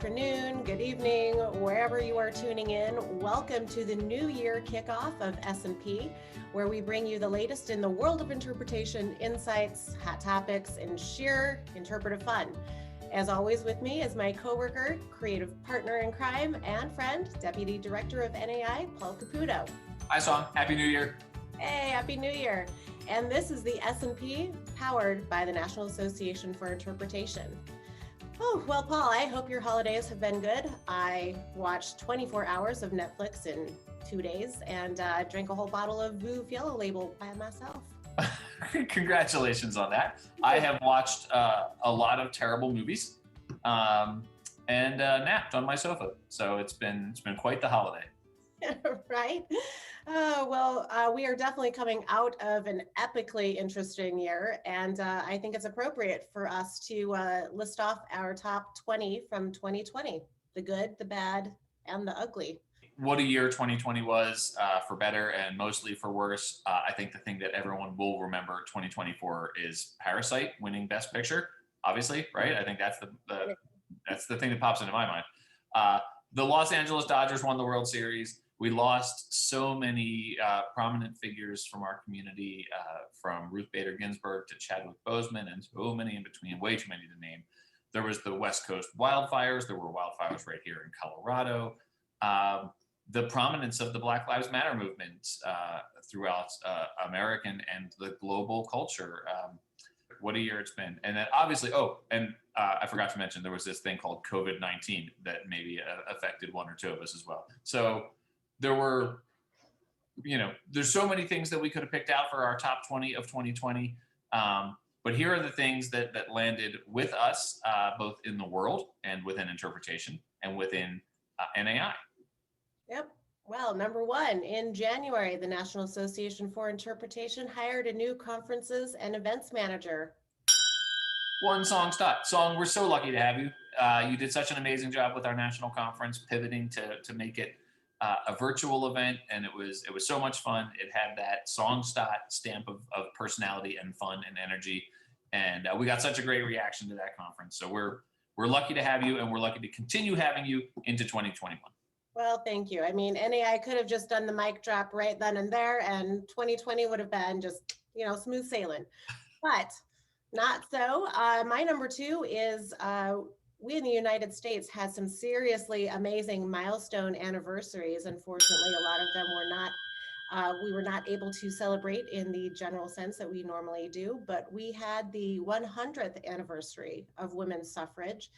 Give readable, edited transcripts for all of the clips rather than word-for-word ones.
afternoon, good evening, wherever you are tuning in. Welcome to the New Year kickoff of S&P, where we bring you the latest in the world of interpretation, insights, hot topics, and sheer interpretive fun. As always, with me is my coworker, creative partner in crime, and friend, Deputy Director of NAI, Paul Caputo. Hi, Song. Happy New Year. Hey, Happy New Year. And this is the S&P powered by the National Association for Interpretation. Oh, well, Paul, I hope your holidays have been good. I watched 24 hours of Netflix in 2 days and drank a whole bottle of Veuve Yellow Label by myself. Congratulations on that. I have watched a lot of terrible movies and napped on my sofa. So it's been quite the holiday. Right? We are definitely coming out of an epically interesting year, and I think it's appropriate for us to list off our top 20 from 2020, the good, the bad, and the ugly. What a year 2020 was, for better and mostly for worse. I think the thing that everyone will remember 2024 is Parasite winning Best Picture, obviously, right? I think that's the thing that pops into my mind. The Los Angeles Dodgers won the World Series. We lost so many prominent figures from our community, from Ruth Bader Ginsburg to Chadwick Boseman, and so many in between, way too many to name. There was the West Coast wildfires. There were wildfires right here in Colorado. The prominence of the Black Lives Matter movement throughout American and the global culture. What a year it's been. And then obviously, I forgot to mention, there was this thing called COVID-19 that maybe affected one or two of us as well. So there were, there's so many things that we could have picked out for our top 20 of 2020. But here are the things that landed with us, both in the world and within interpretation and within NAI. Yep. Well, number one, in January, the National Association for Interpretation hired a new conferences and events manager. One Song Stott. Song, we're so lucky to have you. You did such an amazing job with our national conference, pivoting to make it a virtual event, and it was so much fun. It had that Song Stott stamp of personality and fun and energy, and we got such a great reaction to that conference. So we're lucky to have you, and we're lucky to continue having you into 2021. Well, thank you. I mean, NAI could have just done the mic drop right then and there, and 2020 would have been just, smooth sailing. But not so. My number two is we in the United States had some seriously amazing milestone anniversaries. Unfortunately, a lot of them we were not able to celebrate in the general sense that we normally do, but we had the 100th anniversary of women's suffrage,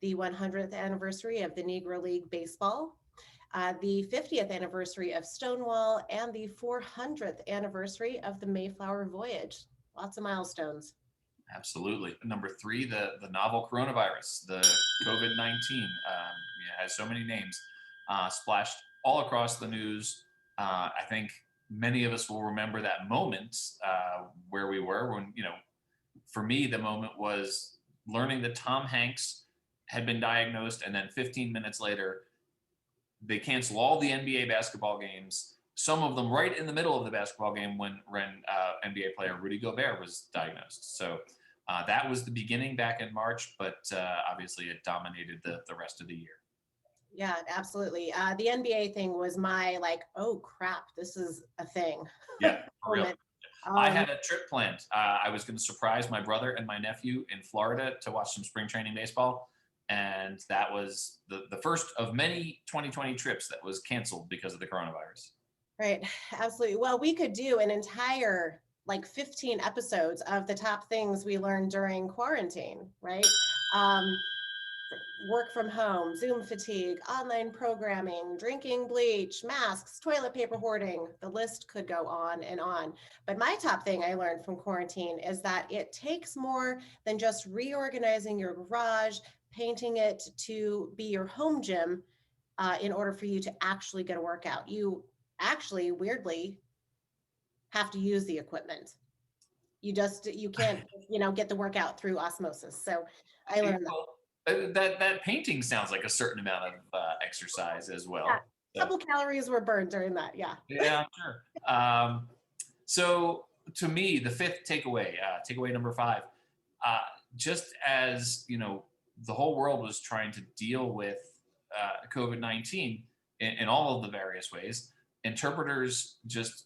the 100th anniversary of the Negro League Baseball, the 50th anniversary of Stonewall, and the 400th anniversary of the Mayflower Voyage. Lots of milestones. Absolutely. Number three, the novel coronavirus, the COVID-19, has so many names, splashed all across the news. I think many of us will remember that moment where we were when, for me, the moment was learning that Tom Hanks had been diagnosed, and then 15 minutes later, they cancel all the NBA basketball games, some of them right in the middle of the basketball game when NBA player Rudy Gobert was diagnosed. So that was the beginning back in March, but obviously it dominated the rest of the year. Yeah, absolutely. The NBA thing was my oh crap, this is a thing. Yeah, for real. I had a trip planned. I was going to surprise my brother and my nephew in Florida to watch some spring training baseball. And that was the first of many 2020 trips that was canceled because of the coronavirus. Right, absolutely. Well, we could do an entire 15 episodes of the top things we learned during quarantine, right? Work from home, Zoom fatigue, online programming, drinking bleach, masks, toilet paper hoarding. The list could go on and on. But my top thing I learned from quarantine is that it takes more than just reorganizing your garage, painting it to be your home gym in order for you to actually get a workout. You actually, weirdly, have to use the equipment. You can't, get the workout through osmosis. So I learned that. That painting sounds like a certain amount of exercise as well. Yeah, a couple calories were burned during that. Yeah. Yeah, sure. So to me, the fifth takeaway number 5, just as, the whole world was trying to deal with COVID-19 in all of the various ways, interpreters just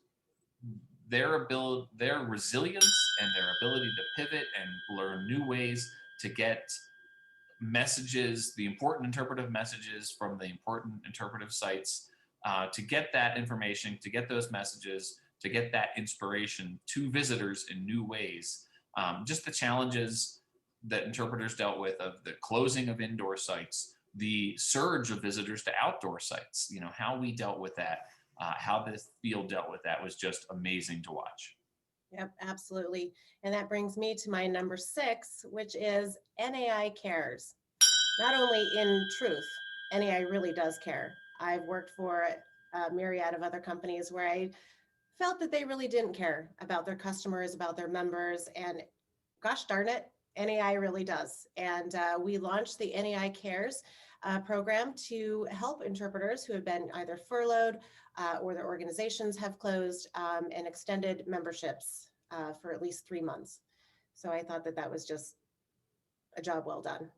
their resilience and their ability to pivot and learn new ways to get messages, the important interpretive messages from the important interpretive sites, to get that information, to get those messages, to get that inspiration to visitors in new ways. Just the challenges that interpreters dealt with of the closing of indoor sites, the surge of visitors to outdoor sites, how we dealt with that, how this field dealt with that was just amazing to watch. Yep, absolutely. And that brings me to my number 6, which is NAI cares. Not only in truth, NAI really does care. I've worked for a myriad of other companies where I felt that they really didn't care about their customers, about their members, and gosh darn it, NAI really does. And we launched the NAI Cares program to help interpreters who have been either furloughed or their organizations have closed, and extended memberships for at least 3 months. So I thought that that was just a job well done.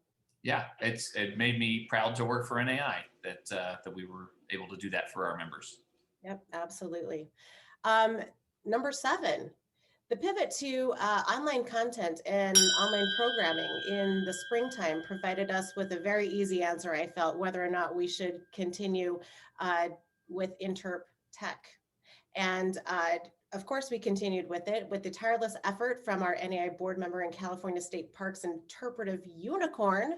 Yeah, it made me proud to work for NAI that we were able to do that for our members. Yep, absolutely. Um, Number 7, the pivot to online content and online programming in the springtime provided us with a very easy answer, I felt, whether or not we should continue uh, with InterpTech. And of course, we continued with it with the tireless effort from our NAI board member and California State Parks interpretive unicorn.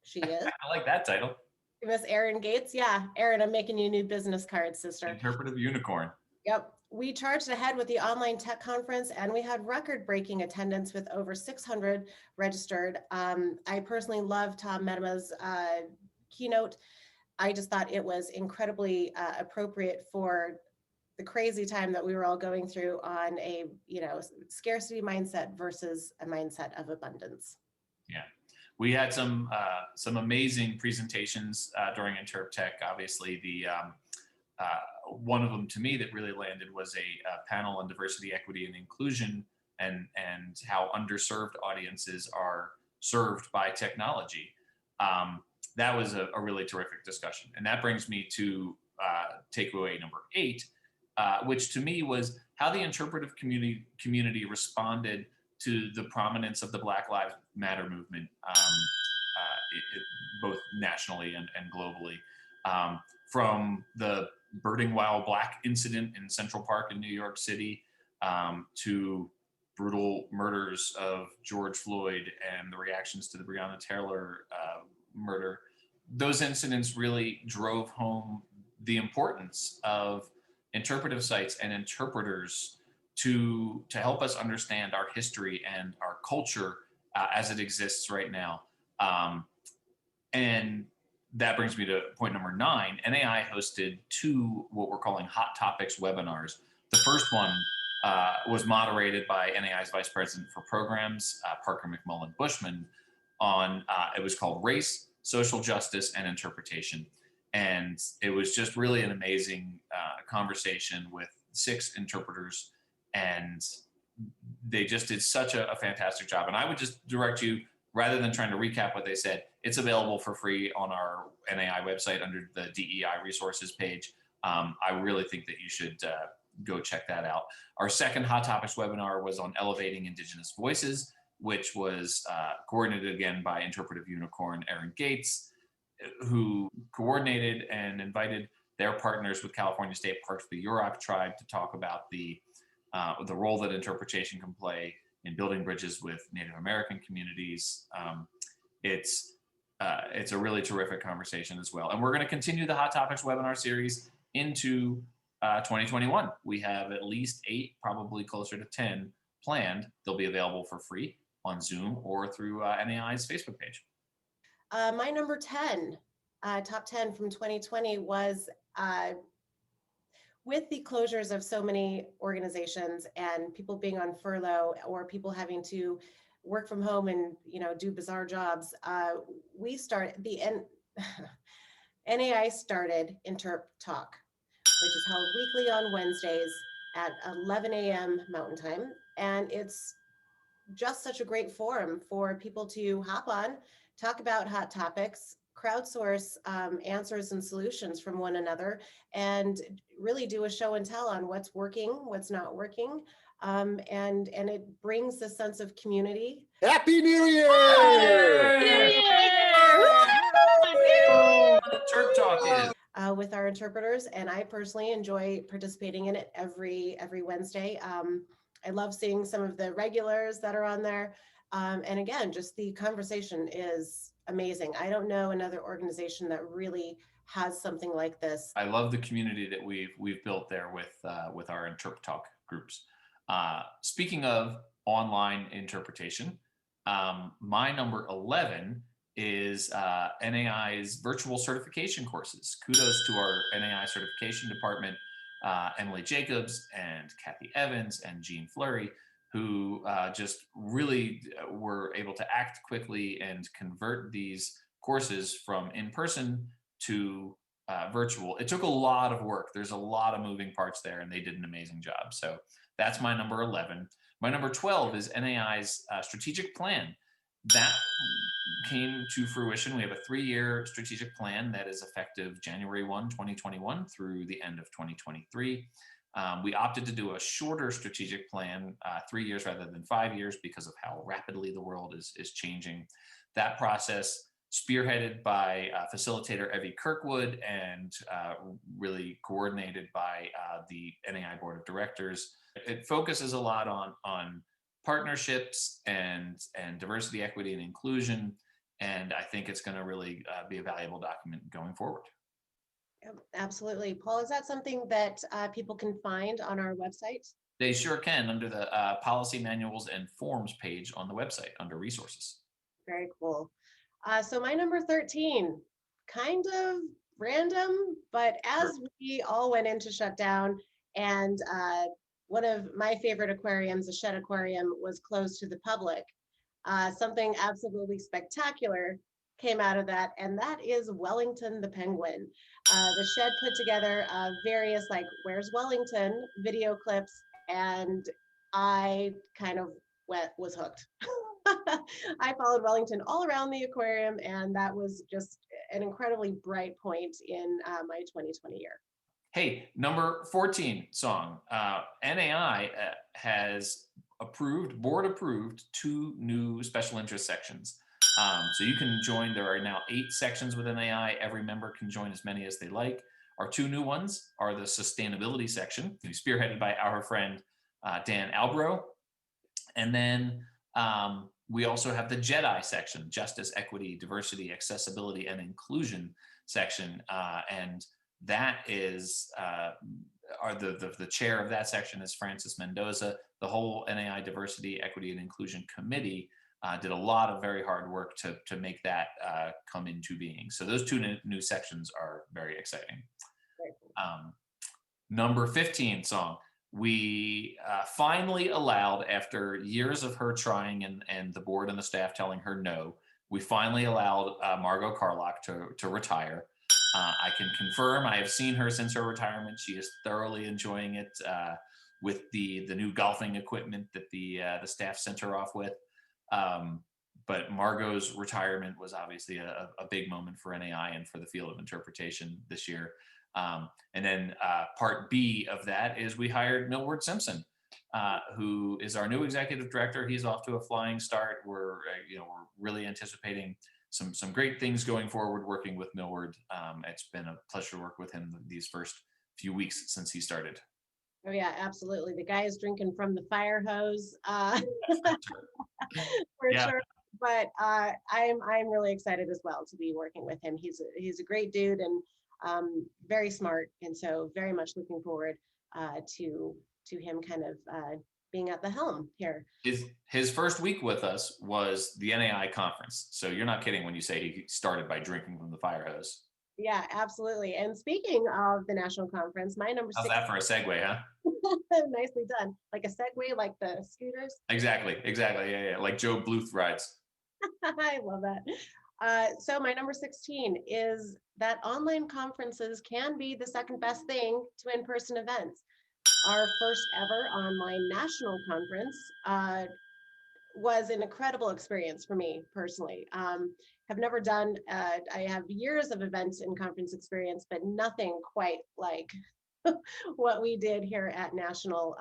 She is I like that title. Miss Erin Gates. Yeah, Erin, I'm making you new business cards, sister. Interpretive unicorn. Yep. We charged ahead with the online tech conference and we had record-breaking attendance with over 600 registered. I personally love Tom Medema's keynote. I just thought it was incredibly appropriate for the crazy time that we were all going through on a, scarcity mindset versus a mindset of abundance. Yeah, we had some amazing presentations during InterpTech. Obviously, the one of them to me that really landed was a panel on diversity, equity, and inclusion, and how underserved audiences are served by technology. That was a really terrific discussion, and that brings me to takeaway number 8, which to me was how the interpretive community responded to the prominence of the Black Lives Matter movement, both nationally and globally. From the Birding While Black incident in Central Park in New York City, to brutal murders of George Floyd and the reactions to the Breonna Taylor murder, those incidents really drove home the importance of interpretive sites and interpreters to help us understand our history and our culture as it exists right now. And that brings me to point number 9. NAI hosted 2 what we're calling hot topics webinars. The first one was moderated by NAI's Vice President for Programs, Parker McMullen Bushman, on it was called Race, Social Justice, and Interpretation. And it was just really an amazing conversation with 6 interpreters, and they just did such a fantastic job. And I would just direct you, rather than trying to recap what they said, it's available for free on our NAI website under the DEI resources page. I really think that you should go check that out. Our second Hot Topics webinar was on elevating Indigenous voices, which was coordinated again by interpretive unicorn Erin Gates, who coordinated and invited their partners with California State Parks, the Yurok tribe, to talk about the role that interpretation can play in building bridges with Native American communities. It's a really terrific conversation as well. And we're going to continue the Hot Topics webinar series into 2021. We have at least 8, probably closer to 10 planned. They'll be available for free on Zoom or through NAI's Facebook page. My number 10, top 10 from 2020 was with the closures of so many organizations and people being on furlough or people having to work from home and do bizarre jobs, we started NAI started InterpTalk, which is held weekly on Wednesdays at 11 a.m. Mountain Time, and it's just such a great forum for people to hop on, talk about hot topics, crowdsource answers and solutions from one another, and really do a show and tell on what's working, what's not working, and it brings a sense of community. Happy New New Year! Year! Woo! What a Terp Talk is. With our interpreters, and I personally enjoy participating in it every Wednesday. I love seeing some of the regulars that are on there, and again, just the conversation is amazing. I don't know another organization that really has something like this. I love the community that we've built there with our InterpTech groups. Speaking of online interpretation, my number 11 is NAI's virtual certification courses. Kudos to our NAI certification department, Emily Jacobs and Kathy Evans and Jean Fleury, who just really were able to act quickly and convert these courses from in-person to virtual. It took a lot of work. There's a lot of moving parts there, and they did an amazing job. So that's my number 11. My number 12 is NAI's strategic plan. That came to fruition. We have a 3-year strategic plan that is effective January 1, 2021 through the end of 2023. We opted to do a shorter strategic plan, 3 years rather than 5 years, because of how rapidly the world is changing. That process, spearheaded by facilitator Evie Kirkwood and really coordinated by the NAI Board of Directors. It focuses a lot on partnerships and diversity, equity, and inclusion. And I think it's going to really be a valuable document going forward. Absolutely. Paul, is that something that people can find on our website? They sure can, under the policy manuals and forms page on the website under resources. Very cool. So my number 13, kind of random, but as we all went into shutdown, and one of my favorite aquariums, the Shed Aquarium, was closed to the public, something absolutely spectacular came out of that, and that is Wellington the Penguin. The Shed put together various, like, Where's Wellington video clips, and I kind of was hooked. I followed Wellington all around the aquarium, and that was just an incredibly bright point in my 2020 year. Hey, number 14 song. NAI has board approved 2 new special interest sections. So you can join. There are now 8 sections with NAI. Every member can join as many as they like. Our 2 new ones are the sustainability section, spearheaded by our friend Dan Albro. And then we also have the JEDI section, Justice, Equity, Diversity, Accessibility, and Inclusion section. And that is, the chair of that section is Francis Mendoza. The whole NAI Diversity, Equity, and Inclusion Committee did a lot of very hard work to make that come into being. So those 2 new sections are very exciting. Number 15 song. We finally allowed, after years of her trying and the board and the staff telling her no, we finally allowed Margot Carlock to retire. I can confirm I have seen her since her retirement. She is thoroughly enjoying it with the new golfing equipment that the staff sent her off with. But Margot's retirement was obviously a big moment for NAI and for the field of interpretation this year. And then part B of that is we hired Millward Simpson, who is our new executive director. He's off to a flying start. We're really anticipating some great things going forward working with Millward. It's been a pleasure to work with him these first few weeks since he started. Oh yeah, absolutely. The guy is drinking from the fire hose, for sure. But I'm really excited as well to be working with him. He's a great dude and very smart, and so very much looking forward to him kind of being at the helm here. His first week with us was the NAI conference. So you're not kidding when you say he started by drinking from the fire hose. Yeah, absolutely. And speaking of the national conference, my number 6. How's that for a segue, huh? Nicely done. Like a Segway, like the scooters. Exactly. Yeah. Like Joe Bluth rides. I love that. So my number 16 is that online conferences can be the second best thing to in-person events. Our first ever online national conference was an incredible experience for me personally. Have never done, I have years of events and conference experience, but nothing quite like what we did here at National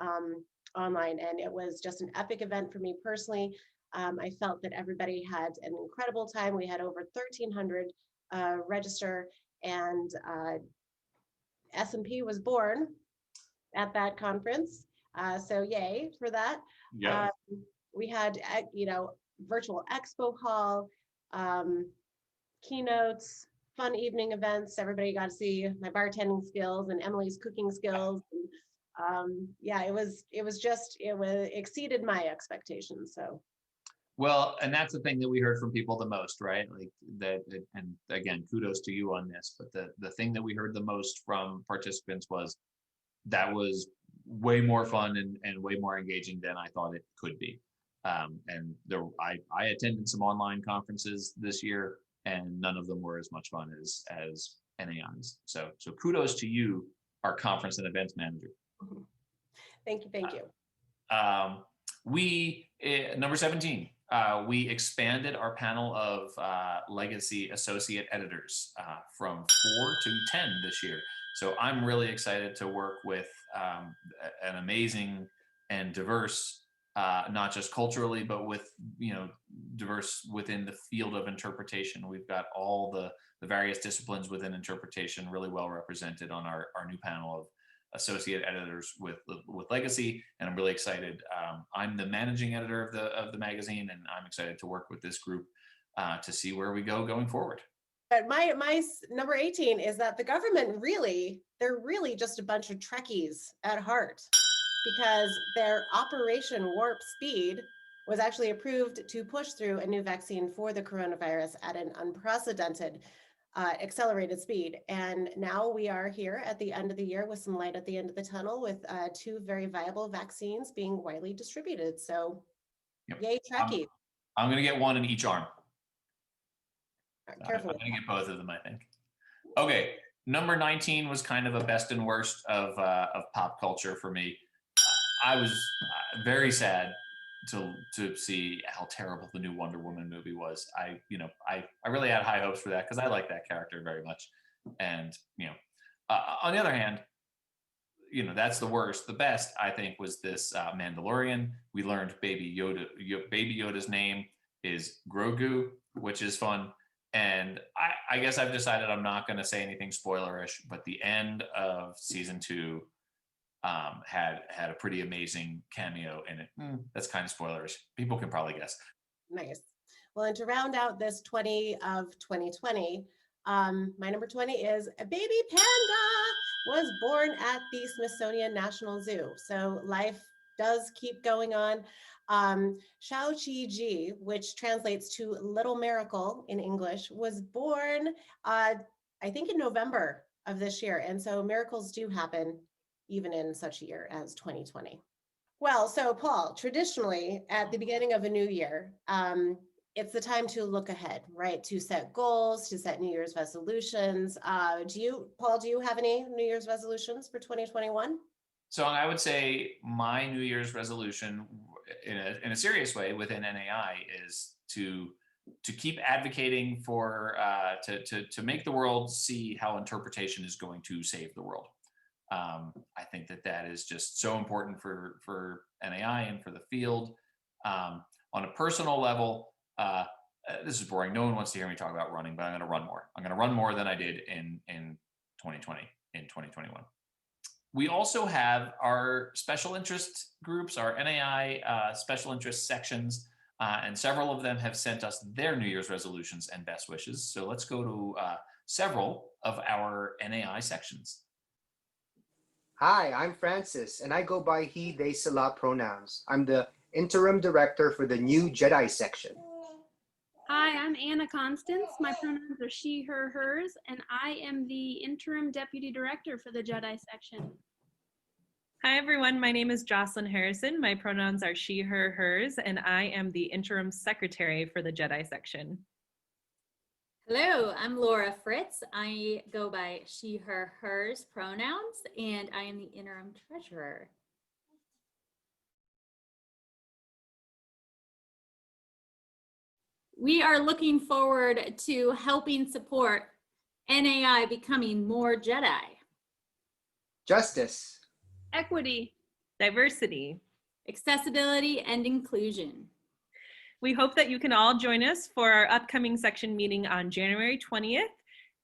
Online. And it was just an epic event for me personally. I felt that everybody had an incredible time. We had over 1,300 register, and S&P was born at that conference. So yay for that. Yeah. We had, virtual expo hall, keynotes, fun evening events. Everybody got to see my bartending skills and Emily's cooking skills. And, yeah, it exceeded my expectations. So. Well, and that's the thing that we heard from people the most, right? Like that, and again, kudos to you on this. But the thing that we heard the most from participants was that was way more fun and way more engaging than I thought it could be. And I attended some online conferences this year, and none of them were as much fun as NAI's. So kudos to you, our conference and events manager. Thank you, thank you. Number 17. We expanded our panel of legacy associate editors from 4 to 10 this year. So I'm really excited to work with an amazing and diverse, not just culturally, but with, diverse within the field of interpretation. We've got all the various disciplines within interpretation really well represented on our new panel of associate editors with legacy, and I'm really excited. I'm the managing editor of the magazine, and I'm excited to work with this group to see where we go going forward. But my number 18 is that the government they're really just a bunch of Trekkies at heart, because their Operation Warp Speed was actually approved to push through a new vaccine for the coronavirus at an unprecedented accelerated speed. And now we are here at the end of the year with some light at the end of the tunnel, with 2 very viable vaccines being widely distributed. So yep. Yay, Trekkie. I'm going to get one in each arm. Careful. I'm going to get both of them, I think. Okay, number 19 was kind of a best and worst of pop culture for me. I was very sad to see how terrible the new Wonder Woman movie was. I really had high hopes for that because I like that character very much. And on the other hand, that's the worst. The best, I think, was this Mandalorian. We learned Baby Yoda's name is Grogu, which is fun. And I guess I've decided I'm not going to say anything spoilerish, but the end of season 2 had a pretty amazing cameo in it. That's kind of spoilerish. People can probably guess. Nice. Well, and to round out this 20 of 2020, my number 20 is a baby panda was born at the Smithsonian National Zoo. So life does keep going on. Shao Chi Ji, which translates to Little Miracle in English, was born, I think, in November of this year. And so miracles do happen even in such a year as 2020. Well, so Paul, traditionally at the beginning of a new year, it's the time to look ahead, right? To set goals, to set New Year's resolutions. Paul, do you have any New Year's resolutions for 2021? So I would say my New Year's resolution in a serious way within NAI is to keep advocating for, to make the world see how interpretation is going to save the world. I think that is just so important for NAI and for the field. On a personal level, this is boring. No one wants to hear me talk about running, but I'm going to run more. I'm going to run more than I did in 2020, in 2021. We also have our special interest groups, our NAI special interest sections, and several of them have sent us their New Year's resolutions and best wishes. So let's go to several of our NAI sections. Hi, I'm Francis, and I go by he, they, sela pronouns. I'm the interim director for the new Jedi section. Hi, I'm Anna Constance. My pronouns are she, her, hers, and I am the interim deputy director for the Jedi section. Hi, everyone. My name is Jocelyn Harrison. My pronouns are she, her, hers, and I am the interim secretary for the Jedi section. Hello, I'm Laura Fritz. I go by she, her, hers pronouns, and I am the interim treasurer. We are looking forward to helping support NAI becoming more Jedi. Justice. Equity. Diversity. Accessibility and inclusion. We hope that you can all join us for our upcoming section meeting on January 20th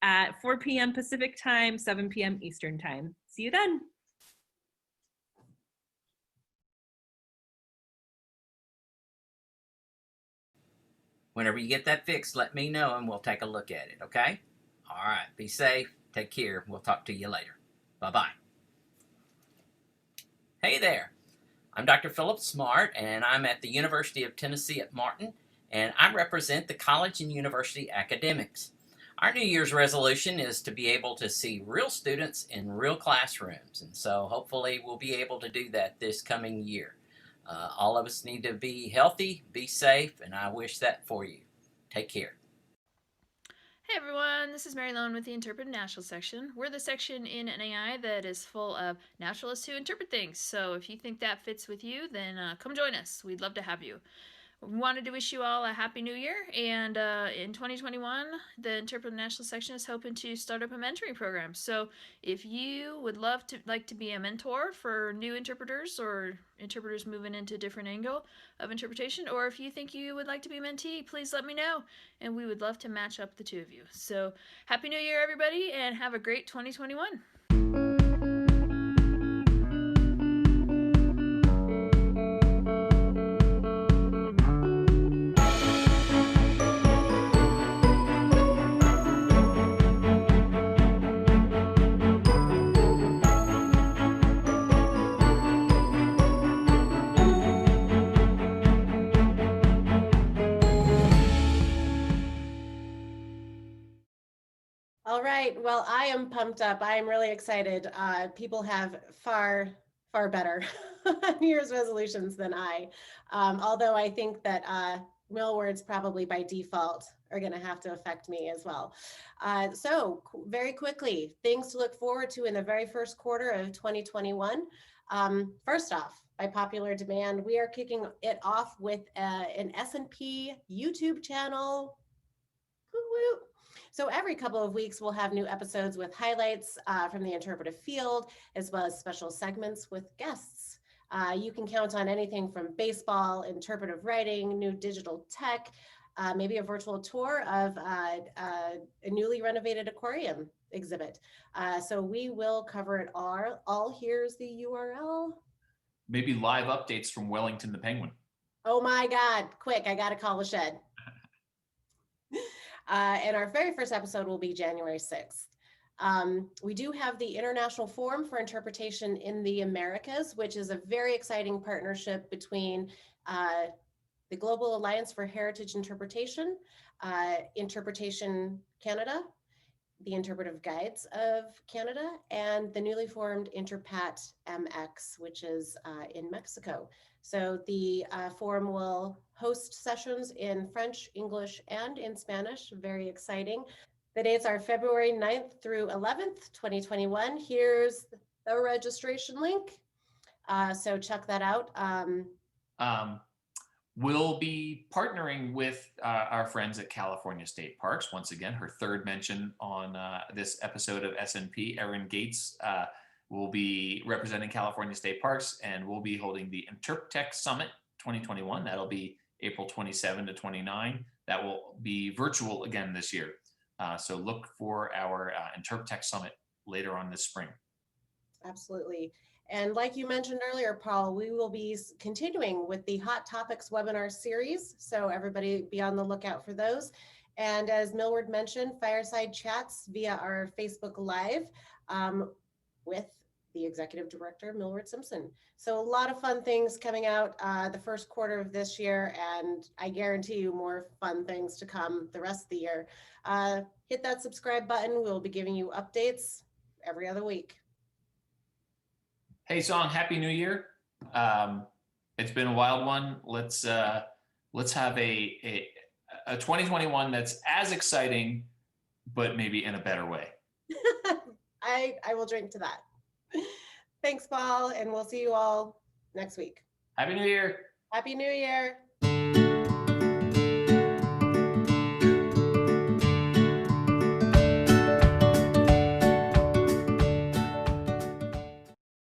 at 4 p.m. Pacific time, 7 p.m. Eastern time. See you then. Whenever you get that fixed, let me know and we'll take a look at it, okay? All right, be safe, take care. We'll talk to you later. Bye-bye. Hey there, I'm Dr. Philip Smart, and I'm at the University of Tennessee at Martin, and I represent the college and university academics. Our New Year's resolution is to be able to see real students in real classrooms, and so hopefully we'll be able to do that this coming year. All of us need to be healthy, be safe, and I wish that for you. Take care. Hey everyone, this is Mary Lone with the Interpret National section. We're the section in NAI that is full of naturalists who interpret things. So if you think that fits with you, then come join us. We'd love to have you. We wanted to wish you all a happy new year, and in 2021 the Interpret National section is hoping to start up a mentoring program. So if you would like to be a mentor for new interpreters or interpreters moving into a different angle of interpretation, or if you think you would like to be a mentee, please let me know, and we would love to match up the two of you. So happy new year everybody, and have a great 2021. All right. Well, I am pumped up. I am really excited. People have far better New Year's resolutions than I. Although I think that mill words probably by default are going to have to affect me as well. So very quickly, things to look forward to in the very first quarter of 2021. First off, by popular demand, we are kicking it off with an S&P YouTube channel. Woo-woo. So every couple of weeks, we'll have new episodes with highlights from the interpretive field, as well as special segments with guests. You can count on anything from baseball, interpretive writing, new digital tech, maybe a virtual tour of a newly renovated aquarium exhibit. So we will cover it all. Here's the URL. Maybe live updates from Wellington the Penguin. Oh my God, quick, I gotta call the shed. And our very first episode will be January 6th. We do have the International Forum for Interpretation in the Americas, which is a very exciting partnership between the Global Alliance for Heritage Interpretation, Interpretation Canada, the Interpretive Guides of Canada, and the newly formed InterpTech MX, which is in Mexico. So the forum will host sessions in French, English, and in Spanish. Very exciting. The dates are February 9th through 11th, 2021. Here's the registration link. So check that out. We'll be partnering with our friends at California State Parks. Once again, her third mention on this episode of S&P. Erin Gates will be representing California State Parks, and we'll be holding the InterpTech Summit 2021. That'll be April 27 to 29. That will be virtual again this year. So look for our InterpTech Summit later on this spring. Absolutely. And like you mentioned earlier, Paul, we will be continuing with the Hot Topics webinar series. So everybody be on the lookout for those. And as Millward mentioned, fireside chats via our Facebook Live with the Executive Director, Millward Simpson. So a lot of fun things coming out the first quarter of this year, and I guarantee you more fun things to come the rest of the year. Hit that subscribe button. We'll be giving you updates every other week. Hey, Song, Happy New Year. It's been a wild one. Let's have a 2021 that's as exciting, but maybe in a better way. I will drink to that. Thanks, Paul, and we'll see you all next week. Happy New Year. Happy New Year.